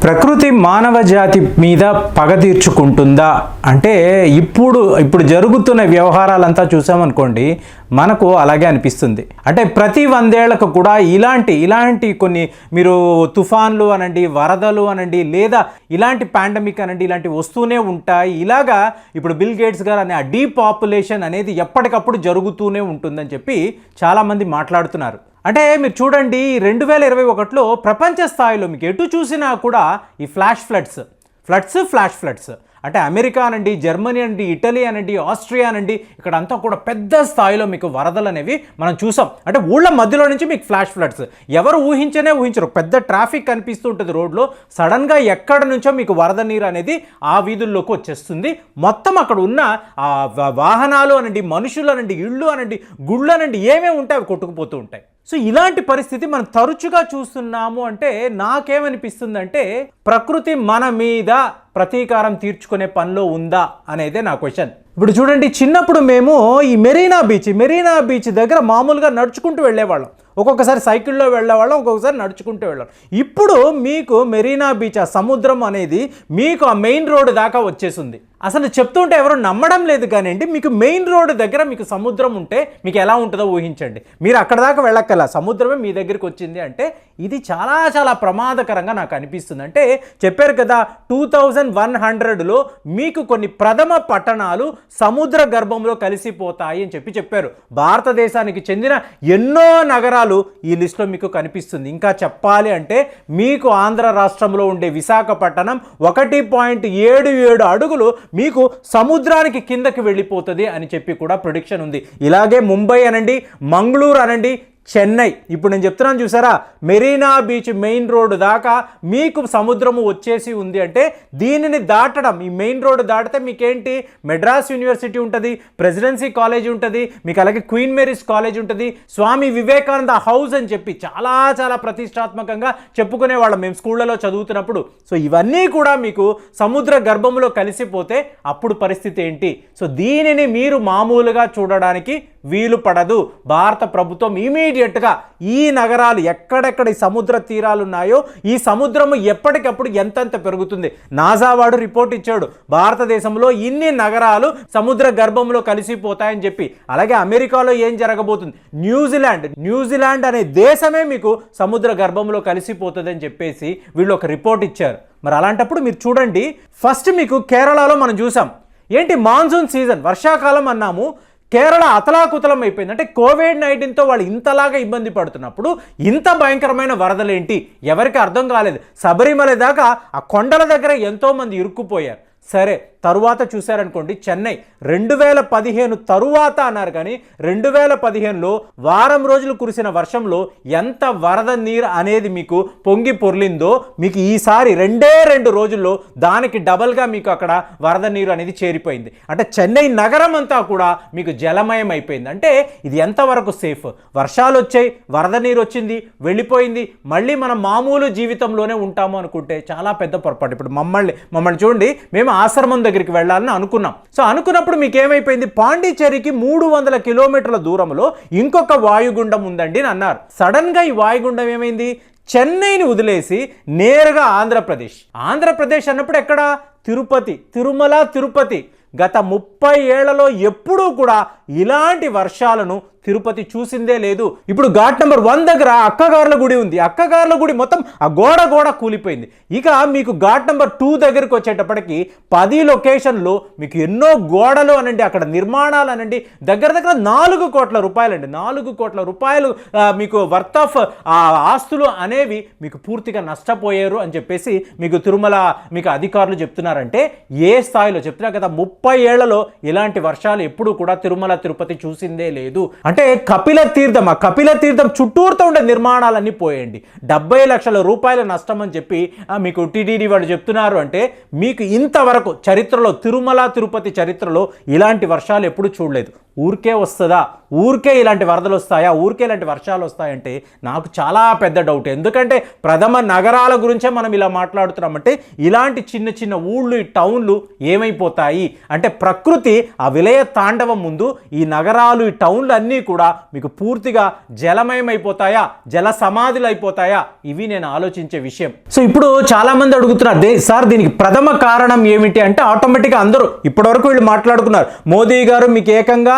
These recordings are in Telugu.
ప్రకృతి మానవ జాతి మీద పగ తీర్చుకుంటుందా అంటే ఇప్పుడు జరుగుతున్న వ్యవహారాలంతా చూసామనుకోండి, మనకు అలాగే అనిపిస్తుంది. అంటే ప్రతి 100 ఏళ్లకు కూడా ఇలాంటి కొన్ని మీరు తుఫాన్లు అనండి, వరదలు అనండి, లేదా ఇలాంటి పాండమిక్ అనండి, ఇలాంటివి వస్తూనే ఉంటాయి. ఇలాగా ఇప్పుడు బిల్ గేట్స్ గారు అనే ఆ డీపాపులేషన్ అనేది ఎప్పటికప్పుడు జరుగుతూనే ఉంటుందని చెప్పి చాలామంది మాట్లాడుతున్నారు. అంటే మీరు చూడండి, 2021లో ప్రపంచ స్థాయిలో మీకు ఎటు చూసినా కూడా ఈ ఫ్లాష్ ఫ్లడ్స్ అంటే అమెరికా అనండి, జర్మనీ అనండి, ఇటలీ అనండి, ఆస్ట్రియా అనండి, ఇక్కడ అంతా కూడా పెద్ద స్థాయిలో మీకు వరదలు అనేవి మనం చూసాం. అంటే ఊళ్ళ మధ్యలో నుంచి మీకు ఫ్లాష్ ఫ్లడ్స్ ఎవరు ఊహించరు. పెద్ద ట్రాఫిక్ కనిపిస్తూ ఉంటుంది రోడ్లో, సడన్గా ఎక్కడి నుంచో మీకు వరద నీరు అనేది ఆ వీధుల్లోకి వచ్చేస్తుంది. మొత్తం అక్కడ ఉన్న వాహనాలు అనండి, మనుషులు అనండి, ఇళ్ళు అనండి, గుళ్ళు అనండి, ఏమేమి ఉంటాయి అవి కొట్టుకుపోతూ ఉంటాయి. సో ఇలాంటి పరిస్థితి మనం తరచుగా చూస్తున్నాము. అంటే నాకేమనిపిస్తుందంటే ప్రకృతి మన మీద ప్రతీకారం తీర్చుకునే పనిలో ఉందా అనేదే నా క్వశ్చన్. ఇప్పుడు చూడండి, చిన్నప్పుడు మేము ఈ మెరీనా బీచ్ దగ్గర మామూలుగా నడుచుకుంటూ వెళ్ళేవాళ్ళం. ఒక్కొక్కసారి సైకిల్లో వెళ్ళేవాళ్ళం, ఒక్కొక్కసారి నడుచుకుంటూ వెళ్ళాం. ఇప్పుడు మీకు మెరీనా బీచ్, ఆ సముద్రం అనేది మీకు ఆ మెయిన్ రోడ్ దాకా వచ్చేసింది. అసలు చెప్తుంటే ఎవరు నమ్మడం లేదు కానివ్వండి, మీకు మెయిన్ రోడ్ దగ్గర మీకు సముద్రం ఉంటే మీకు ఎలా ఉంటుందో ఊహించండి. మీరు అక్కడ దాకా వెళ్ళక్కల, సముద్రమే మీ దగ్గరికి వచ్చింది అంటే ఇది చాలా చాలా ప్రమాదకరంగా నాకు అనిపిస్తుంది. అంటే చెప్పారు కదా, 2100లో మీకు కొన్ని ప్రథమ పట్టణాలు సముద్ర గర్భంలో కలిసిపోతాయి అని చెప్పారు. భారతదేశానికి చెందిన ఎన్నో నగరాలు ఈ లిస్టులో మీకు కనిపిస్తుంది. ఇంకా చెప్పాలి అంటే మీకు ఆంధ్ర రాష్ట్రంలో ఉండే విశాఖపట్నం 1.77 అడుగులు మీకు సముద్రానికి కిందకి వెళ్ళిపోతుంది అని చెప్పి కూడా ప్రిడిక్షన్ ఉంది. ఇలాగే ముంబై అనండి, మంగళూరు అనండి, చెన్నై, ఇప్పుడు నేను చెప్తున్నాను చూసారా, మెరీనా బీచ్ మెయిన్ రోడ్ దాకా మీకు సముద్రము వచ్చేసి ఉంది. అంటే దీనిని దాటడం, ఈ మెయిన్ రోడ్ దాటితే మీకేంటి, మెడ్రాస్ యూనివర్సిటీ ఉంటుంది, ప్రెసిడెన్సీ కాలేజ్ ఉంటుంది, మీకు అలాగే క్వీన్ మేరీస్ కాలేజ్ ఉంటుంది, స్వామి వివేకానంద హౌస్ అని చెప్పి చాలా చాలా ప్రతిష్టాత్మకంగా చెప్పుకునేవాళ్ళం మేము స్కూళ్ళలో చదువుతున్నప్పుడు. సో ఇవన్నీ కూడా మీకు సముద్ర గర్భంలో కలిసిపోతే అప్పుడు పరిస్థితి ఏంటి? సో దీనిని మీరు మామూలుగా చూడడానికి వీలు పడదు. భారత ప్రభుత్వం ఇమీడియట్గా ఈ నగరాలు ఎక్కడెక్కడ ఈ సముద్ర తీరాలు ఉన్నాయో ఈ సముద్రము ఎప్పటికప్పుడు ఎంతెంత పెరుగుతుంది. నాసా వాడు రిపోర్ట్ ఇచ్చాడు, భారతదేశంలో ఇన్ని నగరాలు సముద్ర గర్భంలో కలిసిపోతాయని చెప్పి. అలాగే అమెరికాలో ఏం జరగబోతుంది, న్యూజిలాండ్ అనే దేశమే మీకు సముద్ర గర్భంలో కలిసిపోతుంది అని చెప్పేసి వీళ్ళు ఒక రిపోర్ట్ ఇచ్చారు. మరి అలాంటప్పుడు మీరు చూడండి, ఫస్ట్ మీకు కేరళలో మనం చూసాం, ఏంటి మాన్సూన్ సీజన్, వర్షాకాలం అన్నాము, కేరళ అతలాకుతలం అయిపోయింది. అంటే కోవిడ్-19తో వాళ్ళు ఇంతలాగా ఇబ్బంది పడుతున్నప్పుడు ఇంత భయంకరమైన వరదలేంటి ఎవరికి అర్థం కాలేదు. శబరిమల దాకా ఆ కొండల దగ్గర ఎంతోమంది ఇరుక్కుపోయారు. సరే, తరువాత చూశారనుకోండి, చెన్నై 2015 తరువాత అన్నారు, కానీ 2015లో వారం రోజులు కురిసిన వర్షంలో ఎంత వరద నీరు అనేది మీకు పొంగి పొర్లిందో మీకు ఈసారి 2 రోజుల్లో దానికి డబల్గా మీకు అక్కడ వరద నీరు అనేది చేరిపోయింది. అంటే చెన్నై నగరం అంతా కూడా మీకు జలమయం అయిపోయింది. అంటే ఇది ఎంతవరకు సేఫ్? వర్షాలు వచ్చాయి, వరద నీరు వచ్చింది, వెళ్ళిపోయింది, మళ్ళీ మనం మామూలు జీవితంలోనే ఉంటాము అనుకుంటే చాలా పెద్ద పొరపాటు. ఇప్పుడు మమ్మల్ని చూడండి, మేము ఆశ్రమం దగ్గరికి వెళ్ళాలని అనుకున్నాం. సో అనుకున్నప్పుడు మీకు ఏమైపోయింది, పాండిచ్చేరికి 300 కిలోమీటర్ల దూరంలో ఇంకొక వాయుగుండం ఉందండి అని అన్నారు. సడన్ గా ఈ వాయుగుండం ఏమైంది, చెన్నైని వదిలేసి నేరుగా ఆంధ్రప్రదేశ్ అన్నప్పుడు ఎక్కడ, తిరుపతి. గత 30 ఏళ్లలో ఎప్పుడూ కూడా ఇలాంటి వర్షాలను తిరుపతి చూసిందే లేదు. ఇప్పుడు ఘాట్ నెంబర్ 1 దగ్గర అక్కగార్ల గుడి ఉంది, అక్కగార్ల గుడి మొత్తం ఆ గోడ కూలిపోయింది. ఇక మీకు ఘాట్ నెంబర్ 2 దగ్గరికి వచ్చేటప్పటికి 10 లొకేషన్లో మీకు ఎన్నో గోడలు అనండి, అక్కడ నిర్మాణాలు అనండి, దగ్గర 4 కోట్ల రూపాయలండి, 4 కోట్ల రూపాయలు మీకు వర్త్ ఆఫ్ ఆస్తులు అనేవి మీకు పూర్తిగా నష్టపోయారు అని చెప్పేసి మీకు తిరుమల మీకు అధికారులు చెప్తున్నారంటే ఏ స్థాయిలో చెప్తున్నారు కదా, 30 ఏళ్లలో ఇలాంటి వర్షాలు ఎప్పుడూ కూడా తిరుపతి చూసిందే లేదు. అంటే కపిల తీర్థం చుట్టూరుతో ఉండే నిర్మాణాలన్నీ పోయండి, 70 లక్షల రూపాయల నష్టం అని చెప్పి మీకు టీటీడీ వాళ్ళు చెప్తున్నారు. అంటే మీకు ఇంతవరకు చరిత్రలో తిరుపతి చరిత్రలో ఇలాంటి వర్షాలు ఎప్పుడు చూడలేదు. ఊరికే వస్తుందా, ఊరికే ఇలాంటి వరదలు వస్తాయా, ఊరికే ఇలాంటి వర్షాలు వస్తాయంటే నాకు చాలా పెద్ద డౌట్. ఎందుకంటే ప్రథమ నగరాల గురించే మనం ఇలా మాట్లాడుతున్నామంటే ఇలాంటి చిన్న చిన్న ఊళ్ళు, ఈ టౌన్లు ఏమైపోతాయి అంటే ప్రకృతి ఆ విలయ తాండవం ముందు ఈ నగరాలు, ఈ టౌన్లు అన్నీ కూడా మీకు పూర్తిగా జలమయమైపోతాయా, జల సమాధులు అయిపోతాయా, ఇవి నేను ఆలోచించే విషయం. సో ఇప్పుడు చాలామంది అడుగుతున్నారు, సార్ దీనికి ప్రథమ కారణం ఏమిటి అంటే ఆటోమేటిక్గా అందరూ ఇప్పటివరకు వీళ్ళు మాట్లాడుకున్నారు. మోదీ గారు మీకు ఏకంగా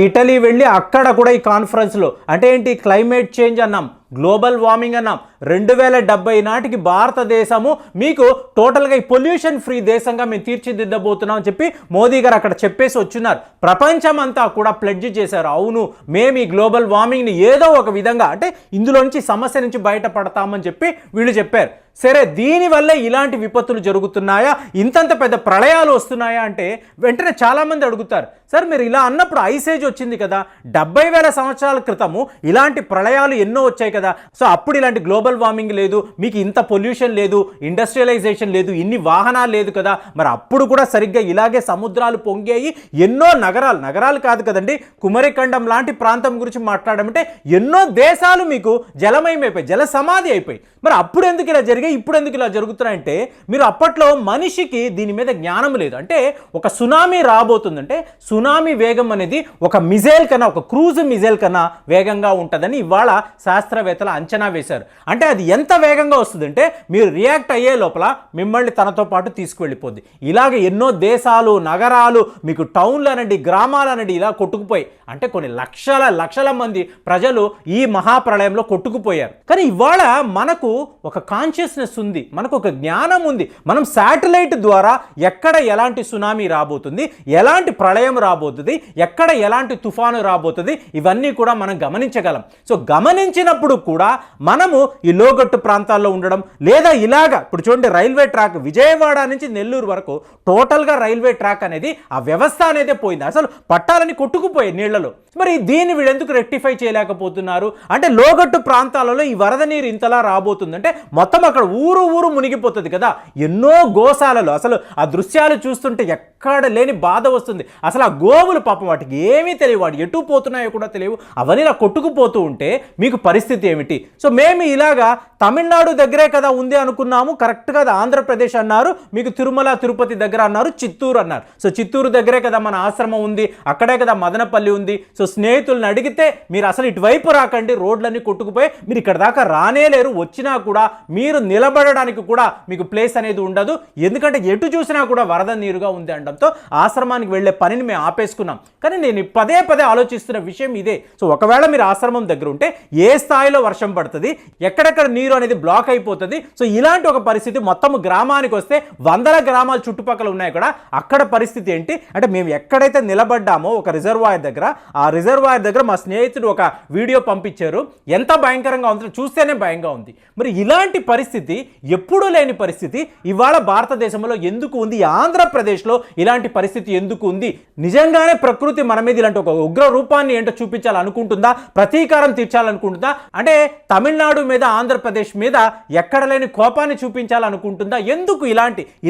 ఇటలీ వెళ్ళి అక్కడ కూడా ఈ కాన్ఫరెన్స్లో అంటే ఏంటి, క్లైమేట్ చేంజ్ అన్నాం, గ్లోబల్ వార్మింగ్ అన్నాం, 2070 నాటికి భారతదేశము మీకు టోటల్గా ఈ పొల్యూషన్ ఫ్రీ దేశంగా మేము తీర్చిదిద్దబోతున్నాం అని చెప్పి మోదీ గారు అక్కడ చెప్పేసి వచ్చున్నారు. ప్రపంచం అంతా కూడా ప్లెడ్జ్ చేశారు, అవును మేము ఈ గ్లోబల్ వార్మింగ్ని ఏదో ఒక విధంగా అంటే ఇందులో నుంచి సమస్య నుంచి బయటపడతామని చెప్పి వీళ్ళు చెప్పారు. సరే, దీనివల్ల ఇలాంటి విపత్తులు జరుగుతున్నాయా, ఇంతంత పెద్ద ప్రళయాలు వస్తున్నాయా అంటే వెంటనే చాలామంది అడుగుతారు, సార్ మీరు ఇలా అన్నప్పుడు ఐసేజ్ వచ్చింది కదా, 70,000 సంవత్సరాల క్రితము ఇలాంటి ప్రళయాలు ఎన్నో వచ్చాయి కదా, సో అప్పుడు ఇలాంటి గ్లోబల్ వార్మింగ్ లేదు, మీకు ఇంత పొల్యూషన్ లేదు, ఇండస్ట్రియలైజేషన్ లేదు, ఇన్ని వాహనాలు లేదు కదా, మరి అప్పుడు కూడా సరిగ్గా ఇలాగే సముద్రాలు పొంగాయి, ఎన్నో నగరాలు కాదు కదండి, కుమరిఖండం లాంటి ప్రాంతం గురించి మాట్లాడమంటే ఎన్నో దేశాలు మీకు జలమయమైపోయి, జల సమాధి అయిపోయి, మరి అప్పుడు ఎందుకు ఇలా జరిగాయి, ఇప్పుడు ఎందుకు ఇలా జరుగుతున్నాయంటే మీరు అప్పట్లో మనిషికి దీని మీద జ్ఞానం లేదు. అంటే ఒక సునామీ రాబోతుందంటే సునామీ వేగం అనేది ఒక మిజైల్ కన్నా, ఒక క్రూజ్ మిజైల్ కన్నా వేగంగా ఉంటుందని ఇవాళ శాస్త్రవేత్తలు అంచనా వేశారు. అంటే అది ఎంత వేగంగా వస్తుందంటే మీరు రియాక్ట్ అయ్యే లోపల మిమ్మల్ని తనతో పాటు తీసుకువెళ్ళిపోద్ది. ఇలాగ ఎన్నో దేశాలు, నగరాలు, మీకు టౌన్లు అనండి, గ్రామాలు అనండి ఇలా కొట్టుకుపోయి, అంటే కొన్ని లక్షల మంది ప్రజలు ఈ మహాప్రళయంలో కొట్టుకుపోయారు. కానీ ఇవాళ మనకు ఒక కాన్షియస్నెస్ ఉంది, మనకు ఒక జ్ఞానం ఉంది. మనం శాటిలైట్ ద్వారా ఎక్కడ ఎలాంటి సునామీ రాబోతుంది, ఎలాంటి ప్రళయం రాబోతుంది, ఎక్కడ ఎలాంటి తుఫాను రాబోతుంది, ఇవన్నీ కూడా మనం గమనించగలం. సో గమనించినప్పుడు కూడా మనము ఈ లోగట్టు ప్రాంతాల్లో ఉండడం లేదా ఇలాగా ఇప్పుడు చూడండి, రైల్వే ట్రాక్ విజయవాడ నుంచి నెల్లూరు వరకు టోటల్గా రైల్వే ట్రాక్ అనేది ఆ వ్యవస్థ అనేది పోయింది, అసలు పట్టాలని కొట్టుకుపోయాయి నీళ్లలో. మరి దీన్ని వీళ్ళు ఎందుకు రెక్టిఫై చేయలేకపోతున్నారు అంటే లోగట్టు ప్రాంతాలలో ఈ వరద నీరు ఇంతలా రాబోతుందంటే మొత్తం అక్కడ ఊరు మునిగిపోతుంది కదా. ఎన్నో గోశాలలో అసలు ఆ దృశ్యాలు చూస్తుంటే ఎక్కడ లేని బాధ వస్తుంది. అసలు ఆ గోవులు పాపం వాటికి ఏమీ తెలియవు, వాటి ఎటు పోతున్నాయో కూడా తెలియవు, అవన్నీ ఇలా కొట్టుకుపోతూ ఉంటే మీకు పరిస్థితి ఏమిటి? సో మేము ఇలాగా తమిళనాడు దగ్గరే కదా ఉంది అనుకున్నాము, కరెక్ట్గా అది ఆంధ్రప్రదేశ్ అన్నారు, మీకు తిరుమల తిరుపతి దగ్గర అన్నారు, చిత్తూరు అన్నారు. సో చిత్తూరు దగ్గరే కదా మన ఆశ్రమం ఉంది, అక్కడే కదా మదనపల్లి ఉంది. సో స్నేహితులను అడిగితే మీరు అసలు ఇటువైపు రాకండి, రోడ్లన్నీ కొట్టుకుపోయి మీరు ఇక్కడ దాకా రానే లేరు, వచ్చినా కూడా మీరు నిలబడడానికి కూడా మీకు ప్లేస్ అనేది ఉండదు, ఎందుకంటే ఎటు చూసినా కూడా వరద నీరుగా ఉంది అనడంతో ఆశ్రమానికి వెళ్ళే పనిని మేము ఆపేసుకున్నాం. కానీ నేను పదే ఆలోచిస్తున్న విషయం ఇదే. సో ఒకవేళ మీరు ఆశ్రమం దగ్గర ఉంటే ఏ స్థాయిలో వర్షం పడుతుంది, ఎక్కడెక్కడ నీరు అనేది బ్లాక్ అయిపోతుంది. సో ఇలాంటి ఒక పరిస్థితి మొత్తం గ్రామానికి వస్తే 100 గ్రామాలు చుట్టుపక్కల ఉన్నాయి కూడా, అక్కడ పరిస్థితి ఏంటి అంటే మేము ఎక్కడైతే నిలబడ్డామో ఒక రిజర్వాయర్ దగ్గర, ఆ రిజర్వాయర్ దగ్గర మా స్నేహితుడు ఒక వీడియో పంపించారు, ఎంత భయంకరంగా ఉందో చూస్తేనే భయంగా ఉంది. మరి ఇలాంటి పరిస్థితి ఎప్పుడూ లేని పరిస్థితి ఇవాళ భారతదేశంలో ఎందుకు ఉంది, ఆంధ్రప్రదేశ్లో ఇలాంటి పరిస్థితి ఎందుకు ఉంది? నిజంగానే ప్రకృతి మన మీద ఇలాంటి ఒక ఉగ్ర రూపాన్ని ఏంటో చూపించాలనుకుంటుందా, ప్రతీకారం తీర్చాలనుకుంటుందా, అంటే తమిళనాడు మీద ఆంధ్రప్రదేశ్ మీద ఎక్కడ లేని కోపాన్ని చూపించాలనుకుంటుందా? ఎందుకు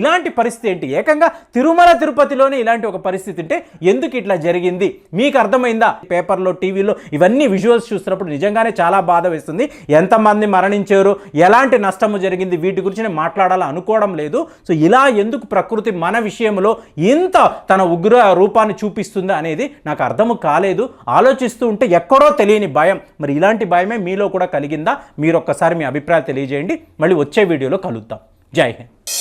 ఇలాంటి పరిస్థితి ఏంటి? ఏకంగా తిరుమల తిరుపతిలోనే ఇలాంటి ఒక పరిస్థితి ఉంటే ఎందుకు ఇట్లా జరిగింది? మీకు అర్థమైందా? పేపర్లో, టీవీలో ఇవన్నీ విజువల్స్ చూస్తున్నప్పుడు నిజంగానే చాలా బాధ వేస్తుంది. ఎంతమంది మరణించారు, ఎలాంటి నష్టము జరిగింది, వీటి గురించి నేను మాట్లాడాలనుకోవడం లేదు. సో ఇలా ఎందుకు ప్రకృతి మన విషయంలో ఇంత తన ఉగ్ర రూపాన్ని చూపిస్తుందా అనేది నాకు అర్థము కాలేదు. ఆలోచిస్తూ ఉంటే ఎక్కడో తెలియని భయం. మరి ఇలాంటి భయమే మీలో కూడా కలిగిందా? మీరు ఒక్కసారి మీ అభిప్రాయాలు తెలియజేయండి. మళ్ళీ వచ్చే వీడియోలో కలుద్దాం. జై హింద్.